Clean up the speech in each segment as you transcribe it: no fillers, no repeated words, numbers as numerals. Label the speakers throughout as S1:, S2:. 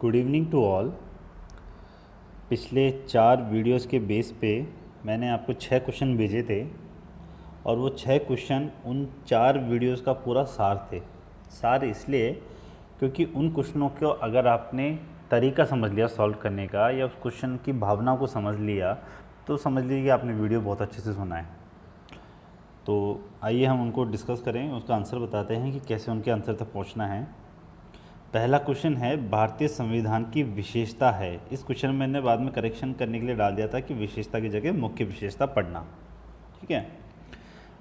S1: Good evening to all. पिछले 4 videos के base पे मैंने आपको 6 क्वेश्चन भेजे थे और वो 6 क्वेश्चन उन 4 वीडियोस का पूरा सार थे। सार इसलिए क्योंकि उन क्वेश्चनों को अगर आपने तरीका समझ लिया सॉल्व करने का या उस क्वेश्चन की भावना को समझ लिया तो समझ लीजिए कि आपने वीडियो बहुत अच्छे से सुना है। तो आइए हम उनको डिस्कस करें, उसका आंसर बताते हैं कि कैसे उनके आंसर तक पहुंचना है। पहला क्वेश्चन है भारतीय संविधान की विशेषता है। इस क्वेश्चन में मैंने बाद में करेक्शन करने के लिए डाल दिया था कि विशेषता की जगह मुख्य विशेषता पढ़ना। ठीक है,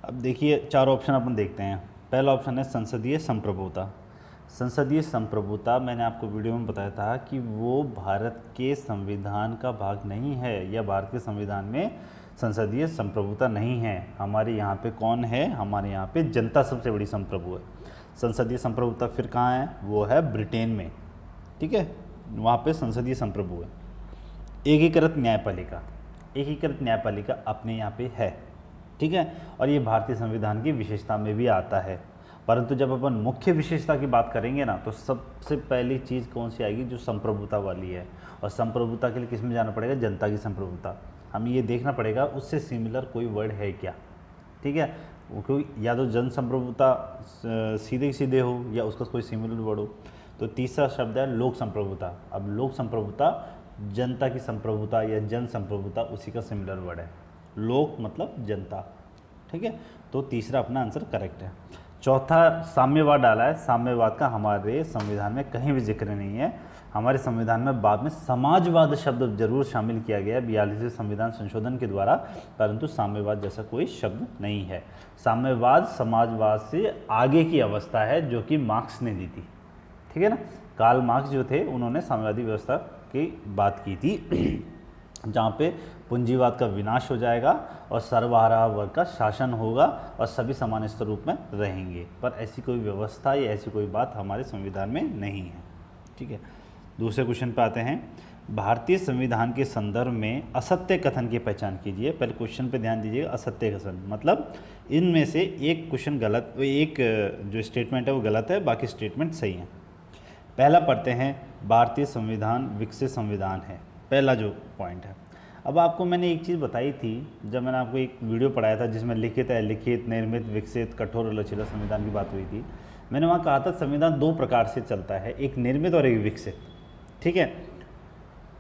S1: अब देखिए 4 ऑप्शन अपन देखते हैं। पहला ऑप्शन है संसदीय संप्रभुता। संसदीय संप्रभुता मैंने आपको वीडियो में बताया था कि वो भारत के संविधान का भाग नहीं है या भारत के संविधान में संसदीय संप्रभुता नहीं है। हमारे यहाँ पे कौन है? हमारे यहाँ पे जनता सबसे बड़ी संप्रभु है। संसदीय संप्रभुता फिर कहाँ है? वो है ब्रिटेन में। ठीक है, वहाँ पे संसदीय संप्रभु है। एकीकृत न्यायपालिका, एकीकृत न्यायपालिका अपने यहाँ पे है। ठीक है, और ये भारतीय संविधान की विशेषता में भी आता है। परंतु जब अपन मुख्य विशेषता की बात करेंगे ना तो सबसे पहली चीज़ कौन सी आएगी? जो संप्रभुता वाली है। और संप्रभुता के लिए किस में जाना पड़ेगा? जनता की संप्रभुता। हमें ये देखना पड़ेगा उससे सिमिलर कोई वर्ड है क्या। ठीक है, कोई या तो जन संप्रभुता सीधे सीधे हो या उसका कोई सिमिलर वर्ड हो। तो तीसरा शब्द है लोक संप्रभुता। अब लोक संप्रभुता जनता की संप्रभुता या जन संप्रभुता उसी का सिमिलर वर्ड है। लोक मतलब जनता। ठीक है, तो तीसरा अपना आंसर करेक्ट है। चौथा साम्यवाद डाला है। साम्यवाद का हमारे संविधान में कहीं भी जिक्र नहीं है। हमारे संविधान में बाद में समाजवाद शब्द जरूर शामिल किया गया है 42वें संविधान संशोधन के द्वारा, परंतु साम्यवाद जैसा कोई शब्द नहीं है। साम्यवाद समाजवाद से आगे की अवस्था है जो कि मार्क्स ने दी थी। ठीक है ना, कार्ल मार्क्स जो थे उन्होंने साम्यवादी व्यवस्था की बात की थी जहाँ पे पूंजीवाद का विनाश हो जाएगा और सर्वहारा वर्ग का शासन होगा और सभी समान स्तर रूप में रहेंगे। पर ऐसी कोई व्यवस्था या ऐसी कोई बात हमारे संविधान में नहीं है। ठीक है, दूसरे क्वेश्चन पे आते हैं। भारतीय संविधान के संदर्भ में असत्य कथन की पहचान कीजिए। पहले क्वेश्चन पे ध्यान दीजिएगा। असत्य कथन मतलब इनमें से एक क्वेश्चन गलत, एक जो स्टेटमेंट है वो गलत है, बाकी स्टेटमेंट सही है। पहला पढ़ते हैं, भारतीय संविधान विकसित संविधान है। पहला जो पॉइंट है। अब आपको मैंने एक चीज़ बताई थी जब मैंने आपको एक वीडियो पढ़ाया था जिसमें लिखित है, लिखित, निर्मित, विकसित, कठोर और लचीला संविधान की बात हुई थी। मैंने वहाँ कहा था संविधान 2 प्रकार से चलता है, एक निर्मित और एक विकसित। ठीक है,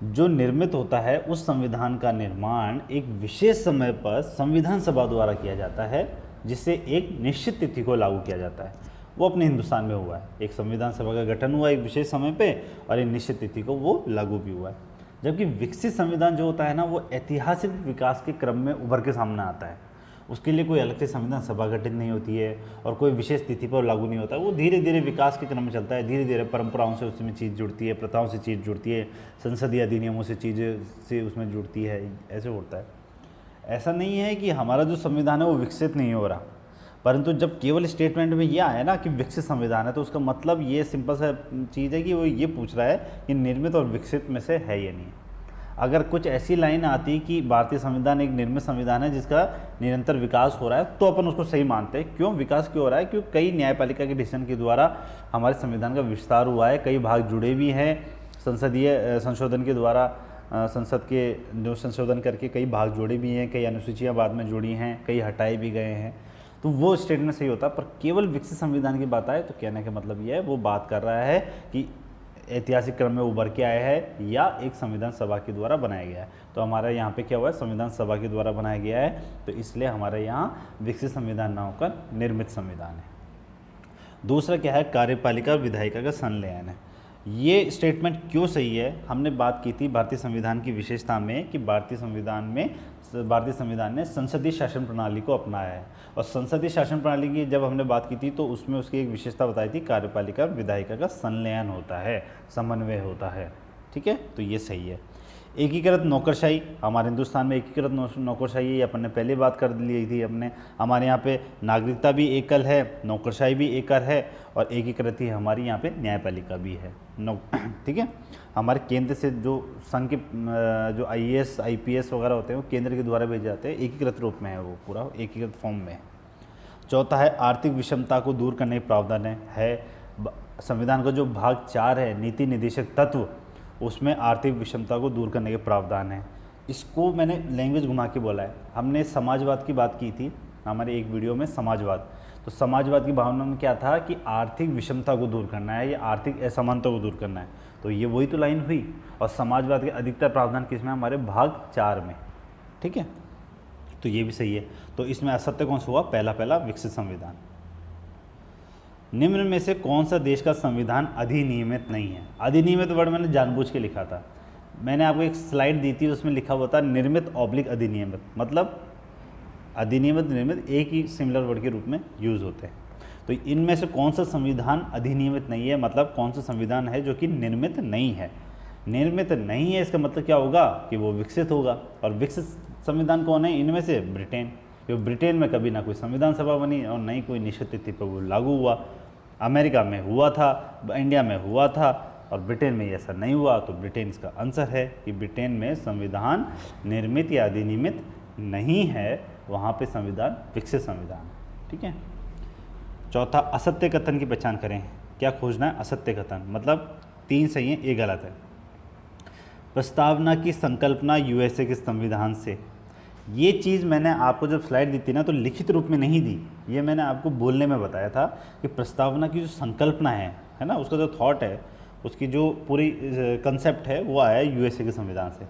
S1: जो निर्मित होता है उस संविधान का निर्माण एक विशेष समय पर संविधान सभा द्वारा किया जाता है जिससे एक निश्चित तिथि को लागू किया जाता है। वो अपने हिंदुस्तान में हुआ है। एक संविधान सभा का गठन हुआ एक विशेष समय पे और एक निश्चित तिथि को वो लागू भी हुआ है। जबकि विकसित संविधान जो होता है ना वो ऐतिहासिक विकास के क्रम में उभर के सामने आता है। उसके लिए कोई अलग से संविधान सभा गठित नहीं होती है और कोई विशेष तिथि पर लागू नहीं होता है। वो धीरे धीरे विकास के क्रम में चलता है। धीरे धीरे परंपराओं से उसमें चीज़ जुड़ती है, प्रथाओं से चीज़ जुड़ती है, संसदीय अधिनियमों से चीज़ें से उसमें जुड़ती है। ऐसे होता है। ऐसा नहीं है कि हमारा जो संविधान है वो विकसित नहीं हो रहा, परंतु जब केवल स्टेटमेंट में ये आया ना कि विकसित संविधान है तो उसका मतलब ये सिंपल सा चीज़ है कि वो ये पूछ रहा है कि निर्मित और विकसित में से है या नहीं। अगर कुछ ऐसी लाइन आती कि भारतीय संविधान एक निर्मित संविधान है जिसका निरंतर विकास हो रहा है तो अपन उसको सही मानते हैं। क्यों विकास क्यों हो रहा है? क्योंकि कई न्यायपालिका के डिसीजन के द्वारा हमारे संविधान का विस्तार हुआ है, कई भाग जुड़े भी हैं संसदीय संशोधन के द्वारा। संसद के जो संशोधन करके कई भाग जोड़े भी हैं, कई अनुसूचियाँ बाद में जुड़ी हैं, कई हटाए भी गए हैं। तो वो स्टेटमेंट सही होता है। पर केवल विकसित संविधान की बात आए तो कहने का मतलब ये है वो बात कर रहा है कि ऐतिहासिक क्रम में उभर के आया है या एक संविधान सभा के द्वारा बनाया गया है। तो हमारा यहाँ पे क्या हुआ है? संविधान सभा के द्वारा बनाया गया है, तो इसलिए हमारे यहाँ विकसित संविधान ना होकर निर्मित संविधान है। दूसरा क्या है? कार्यपालिका विधायिका का संलयन है। ये स्टेटमेंट क्यों सही है? हमने बात की थी भारतीय संविधान की विशेषता में कि भारतीय संविधान ने संसदीय शासन प्रणाली को अपनाया है। और संसदीय शासन प्रणाली की जब हमने बात की थी तो उसमें उसकी एक विशेषता बताई थी, कार्यपालिका विधायिका का संलयन होता है, समन्वय होता है। ठीक है, तो ये सही है। एकीकृत नौकरशाही, हमारे हिंदुस्तान में एकीकृत नौकरशाही अपन ने पहले बात कर ली थी अपने। हमारे यहाँ पे नागरिकता भी एकल है, नौकरशाही भी एकल है और एकीकृत ही हमारी यहाँ पे न्यायपालिका भी है। ठीक है, हमारे केंद्र से जो संघ के जो IAS IPS वगैरह होते हैं वो केंद्र के द्वारा भेजे जाते हैं। एकीकृत रूप में है, वो पूरा एकीकृत फॉर्म में है। चौथा है आर्थिक विषमता को दूर करने के प्रावधान है। संविधान का जो भाग 4 है नीति निर्देशक तत्व, उसमें आर्थिक विषमता को दूर करने के प्रावधान हैं। इसको मैंने लैंग्वेज घुमा के बोला है। हमने समाजवाद की बात की थी हमारे एक वीडियो में, समाजवाद। तो समाजवाद की भावना में क्या था कि आर्थिक विषमता को दूर करना है या आर्थिक असमानता को दूर करना है, तो ये वही तो लाइन हुई। और समाजवाद के अधिकतर प्रावधान किस में, हमारे भाग 4 में, ठीक है। तो ये भी सही है। तो इसमें असत्य कौन सा हुआ, पहला विकसित संविधान। निम्न में से कौन सा देश का संविधान अधिनियमित नहीं है। अधिनियमित वर्ड मैंने जानबूझ के लिखा था। मैंने आपको एक स्लाइड दी थी, उसमें लिखा हुआ था निर्मित ऑब्लिक अधिनियमित, मतलब अधिनियमित निर्मित एक ही सिमिलर वर्ड के रूप में यूज़ होते हैं। तो इनमें से कौन सा संविधान अधिनियमित नहीं है, मतलब कौन सा संविधान है जो कि निर्मित नहीं है। निर्मित नहीं है इसका मतलब क्या होगा कि वो विकसित होगा। और विकसित संविधान कौन है इनमें से, ब्रिटेन। क्योंकि ब्रिटेन में कभी ना कोई संविधान सभा बनी और ना ही कोई निश्चित तिथि पर वो लागू हुआ। अमेरिका में हुआ था, इंडिया में हुआ था, और ब्रिटेन में ऐसा नहीं हुआ। तो ब्रिटेन इसका आंसर है कि ब्रिटेन में संविधान निर्मित या अधिनियमित नहीं है, वहाँ पे संविधान विकसित संविधान, ठीक है। चौथा, असत्य कथन की पहचान करें। क्या खोजना है, असत्य कथन, मतलब 3 सही है, 1 गलत है। प्रस्तावना की संकल्पना यूएसए के संविधान से, ये चीज़ मैंने आपको जब स्लाइड दी थी ना तो लिखित रूप में नहीं दी, ये मैंने आपको बोलने में बताया था कि प्रस्तावना की जो संकल्पना है ना, उसका जो थॉट है, उसकी जो पूरी कंसेप्ट है वो आया है यूएसए के संविधान से।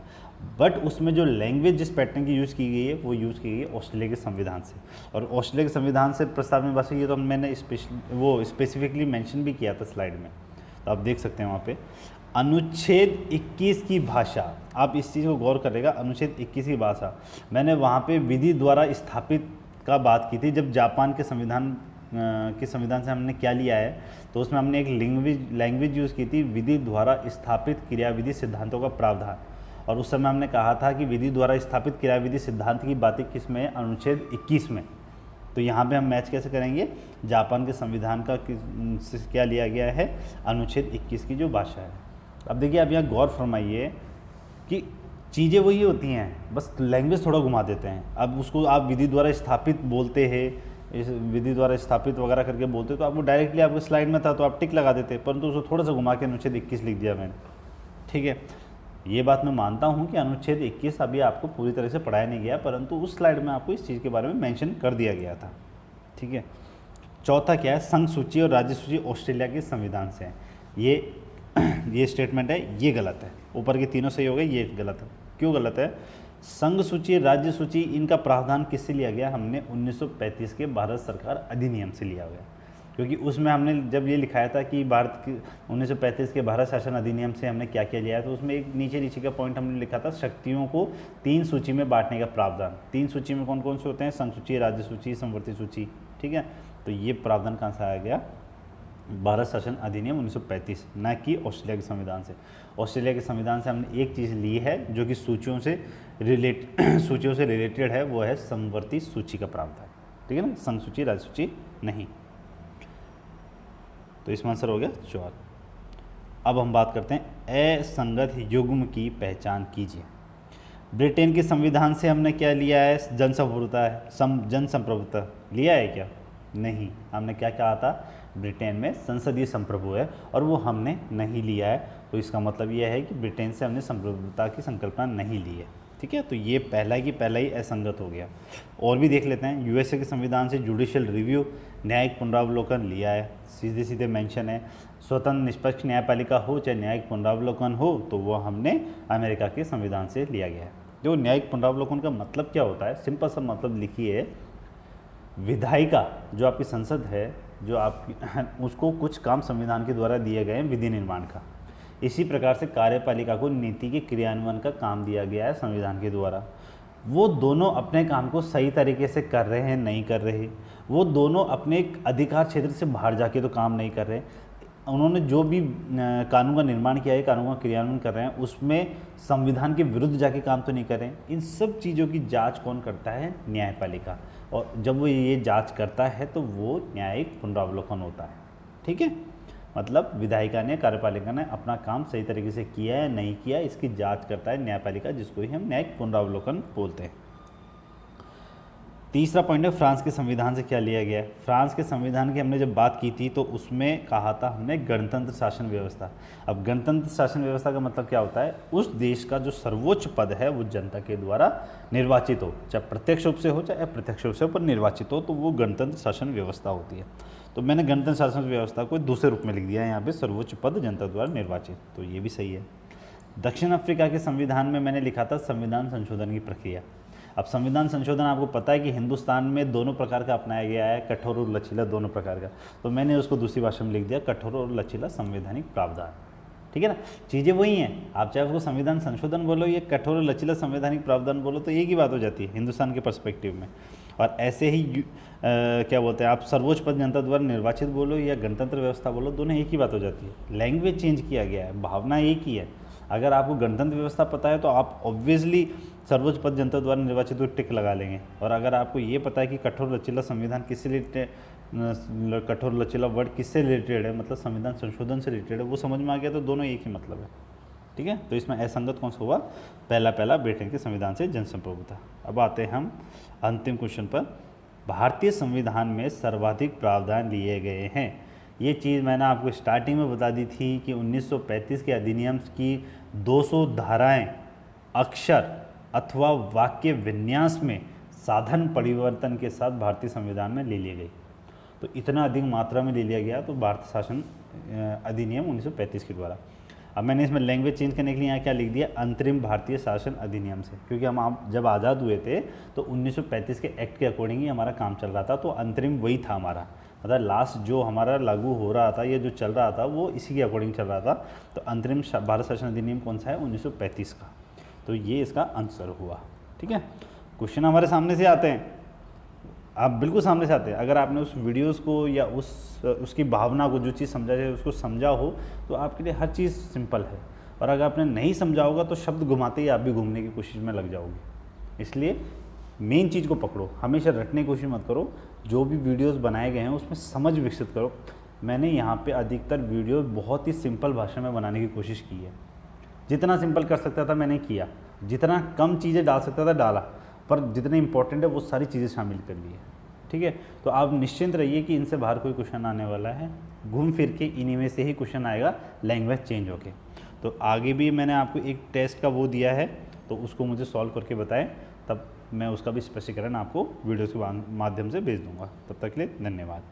S1: बट उसमें जो लैंग्वेज जिस पैटर्न की यूज़ की गई है वो यूज़ की गई है ऑस्ट्रेलिया के संविधान से। और ऑस्ट्रेलिया के संविधान से प्रस्तावना में बस ये तो मैंने स्पेसिफिकली मेंशन भी किया था स्लाइड में, तो आप देख सकते हैं वहाँ पे। अनुच्छेद 21 की भाषा, आप इस चीज़ को गौर करेगा, अनुच्छेद 21 की भाषा, मैंने वहाँ पे विधि द्वारा स्थापित का बात की थी। जब जापान के संविधान से हमने क्या लिया है, तो उसमें हमने एक लैंग्वेज यूज़ की थी, विधि द्वारा स्थापित क्रियाविधि सिद्धांतों का प्रावधान। और उस समय हमने कहा था कि विधि द्वारा स्थापित क्रियाविधि सिद्धांत की बातें किस में है, अनुच्छेद 21 में। तो यहाँ पे हम मैच कैसे करेंगे, जापान के संविधान का क्या लिया गया है, अनुच्छेद 21 की जो भाषा है। अब देखिए, आप यहाँ गौर फरमाइए कि चीज़ें वही होती हैं, बस लैंग्वेज थोड़ा घुमा देते हैं। अब उसको आप विधि द्वारा स्थापित बोलते हैं, इस विधि द्वारा स्थापित वगैरह करके बोलते, तो आपको डायरेक्टली आपको स्लाइड में था तो आप टिक लगा देते, परंतु उसको थोड़ा सा घुमा के अनुच्छेद 21 लिख दिया मैंने, ठीक है। ये बात मैं मानता हूँ कि अनुच्छेद 21 अभी आपको पूरी तरह से पढ़ाया नहीं गया, परंतु उस स्लाइड में आपको इस चीज़ के बारे में मेंशन कर दिया गया था, ठीक है। चौथा क्या है, संघ सूची और राज्य सूची ऑस्ट्रेलिया के संविधान से है। ये स्टेटमेंट है, ये गलत है। ऊपर के तीनों सही हो गए, ये गलत है। क्यों गलत है, संघ सूची, राज्य सूची, इनका प्रावधान किससे लिया गया, हमने 1935 के भारत सरकार अधिनियम से लिया गया। क्योंकि उसमें हमने जब ये लिखाया था कि भारत की 1935 के भारत शासन अधिनियम से हमने क्या क्या लिया है, तो उसमें एक नीचे का पॉइंट हमने लिखा था, शक्तियों को 3 सूची में बांटने का प्रावधान। 3 सूची में कौन कौन से होते हैं, संघ सूची, राज्य सूची, समवर्ती सूची, ठीक है। तो ये प्रावधान कहाँ से आया गया, भारत शासन अधिनियम 1935, न कि ऑस्ट्रेलिया के संविधान से। ऑस्ट्रेलिया के संविधान से हमने एक चीज़ ली है जो कि सूचियों से रिलेटेड है, वो है समवर्ती सूची का प्रावधान, ठीक है ना, संघ सूची, राज्य सूची नहीं। तो इसमें आंसर हो गया 4। अब हम बात करते हैं असंगत युग्म की पहचान कीजिए। ब्रिटेन के संविधान से हमने क्या लिया है, जनसंप्रभुता लिया है क्या, नहीं। हमने क्या कहा था, ब्रिटेन में संसदीय संप्रभु है, और वो हमने नहीं लिया है। तो इसका मतलब यह है कि ब्रिटेन से हमने संप्रभुता की संकल्पना नहीं ली है, ठीक है। तो ये पहला ही असंगत हो गया। और भी देख लेते हैं, यूएसए के संविधान से जुडिशियल रिव्यू, न्यायिक पुनरावलोकन लिया है, सीधे मेंशन है। स्वतंत्र निष्पक्ष न्यायपालिका हो चाहे न्यायिक पुनरावलोकन हो, तो वो हमने अमेरिका के संविधान से लिया गया है। जो न्यायिक पुनरावलोकन का मतलब क्या होता है, सिंपल सा मतलब लिखिए, विधायिका जो आपकी संसद है, जो आपकी उसको कुछ काम संविधान के द्वारा दिए गए हैं विधि निर्माण का। इसी प्रकार से कार्यपालिका को नीति के क्रियान्वयन का काम दिया गया है संविधान के द्वारा। वो दोनों अपने काम को सही तरीके से कर रहे हैं, नहीं कर रहे, वो दोनों अपने अधिकार क्षेत्र से बाहर जाके तो काम नहीं कर रहे। उन्होंने जो भी कानून का निर्माण किया है, कानून का क्रियान्वयन कर रहे हैं, उसमें संविधान के विरुद्ध जाके काम तो नहीं कर रहे हैं। इन सब चीज़ों की जांच कौन करता है, न्यायपालिका। और जब वो ये जांच करता है तो वो न्यायिक पुनरावलोकन होता है, ठीक है। मतलब विधायिका ने, कार्यपालिका ने अपना काम सही तरीके से किया है, नहीं किया, इसकी जांच करता है न्यायपालिका, जिसको ही हम न्यायिक पुनरावलोकन बोलते हैं। तीसरा पॉइंट है फ्रांस के संविधान से क्या लिया गया है। फ्रांस के संविधान की हमने जब बात की थी तो उसमें कहा था हमने गणतंत्र शासन व्यवस्था। अब गणतंत्र शासन व्यवस्था का मतलब क्या होता है, उस देश का जो सर्वोच्च पद है वो जनता के द्वारा निर्वाचित हो, चाहे प्रत्यक्ष रूप से हो चाहे अप्रत्यक्ष रूप से, पर निर्वाचित हो, तो वो गणतंत्र शासन व्यवस्था होती है। तो मैंने गणतंत्र शासन व्यवस्था को दूसरे रूप में लिख दिया है यहाँ पे, सर्वोच्च पद जनता द्वारा निर्वाचित, तो ये भी सही है। दक्षिण अफ्रीका के संविधान में मैंने लिखा था संविधान संशोधन की प्रक्रिया। अब संविधान संशोधन आपको पता है कि हिंदुस्तान में दोनों प्रकार का अपनाया गया है, कठोर और लचीला दोनों प्रकार का, तो मैंने उसको दूसरी भाषा में लिख दिया कठोर और लचीला संवैधानिक प्रावधान। ठीक है ना, चीज़ें वही हैं, आप चाहे उसको संविधान संशोधन बोलो या कठोर और लचीला संवैधानिक प्रावधान बोलो तो एक ही बात हो जाती है हिंदुस्तान के पर्सपेक्टिव में। और ऐसे ही क्या बोलते हैं, आप सर्वोच्च पद जनता द्वारा निर्वाचित बोलो या गणतंत्र व्यवस्था बोलो, दोनों एक ही बात हो जाती है। लैंग्वेज चेंज किया गया है, भावना एक ही है। अगर आपको गणतंत्र व्यवस्था पता है तो आप ऑब्वियसली सर्वोच्च पद जनता द्वारा निर्वाचित को टिक लगा लेंगे, और अगर आपको ये पता है कि कठोर लचीला संविधान किससे रिलेटेड, कठोर लचीला वर्ड किससे रिलेटेड है, मतलब संविधान संशोधन से रिलेटेड है, वो समझ में आ गया तो दोनों एक ही मतलब है। ठीक है, तो इसमें असंगत कौन सा हुआ, पहला ब्रिटेन के संविधान से जनसंप्रभुता। अब आते हैं हम अंतिम क्वेश्चन पर। भारतीय संविधान में सर्वाधिक प्रावधान लिए गए हैं। ये चीज़ मैंने आपको स्टार्टिंग में बता दी थी कि 1935 के अधिनियम की 200 धाराएं अक्षर अथवा वाक्य विन्यास में साधन परिवर्तन के साथ भारतीय संविधान में ले ली गई। तो इतना अधिक मात्रा में ले लिया गया तो भारतीय शासन अधिनियम 1935 के द्वारा। अब मैंने इसमें लैंग्वेज चेंज करने के लिए यहाँ क्या लिख दिया, अंतरिम भारतीय शासन अधिनियम से, क्योंकि हम जब आज़ाद हुए थे तो 1935 के एक्ट के अकॉर्डिंग ही हमारा काम चल रहा था, तो अंतरिम वही था हमारा, मतलब लास्ट जो हमारा लागू हो रहा था या जो चल रहा था वो इसी के अकॉर्डिंग चल रहा था। तो अंतरिम भारत शासन अधिनियम कौन सा है, 1935 का, तो ये इसका आंसर हुआ। ठीक है, क्वेश्चन हमारे सामने से आते हैं, आप बिल्कुल सामने से आते हैं। अगर आपने उस वीडियोस को या उसकी भावना को, जो चीज़ समझा जाए उसको समझा हो तो आपके लिए हर चीज़ सिंपल है, और अगर आपने नहीं समझा होगा तो शब्द घुमाते ही आप भी घूमने की कोशिश में लग जाओगे। इसलिए मेन चीज़ को पकड़ो, हमेशा रटने की कोशिश मत करो। जो भी वीडियोस बनाए गए हैं उसमें समझ विकसित करो। मैंने यहाँ पे अधिकतर वीडियो बहुत ही सिंपल भाषा में बनाने की कोशिश की है, जितना सिंपल कर सकता था मैंने किया, जितना कम चीज़ें डाल सकता था डाला, पर जितने इंपॉर्टेंट है वो सारी चीज़ें शामिल कर ली है। ठीक है, तो आप निश्चिंत रहिए कि इनसे बाहर कोई क्वेश्चन आने वाला है, घूम फिर के इन्हीं में से ही क्वेश्चन आएगा, लैंग्वेज चेंज होके। तो आगे भी मैंने आपको एक टेस्ट का वो दिया है, तो उसको मुझे सॉल्व करके बताएं, तब मैं उसका भी स्पष्टीकरण आपको वीडियोज़ के माध्यम से भेज दूँगा। तब तक के लिए धन्यवाद।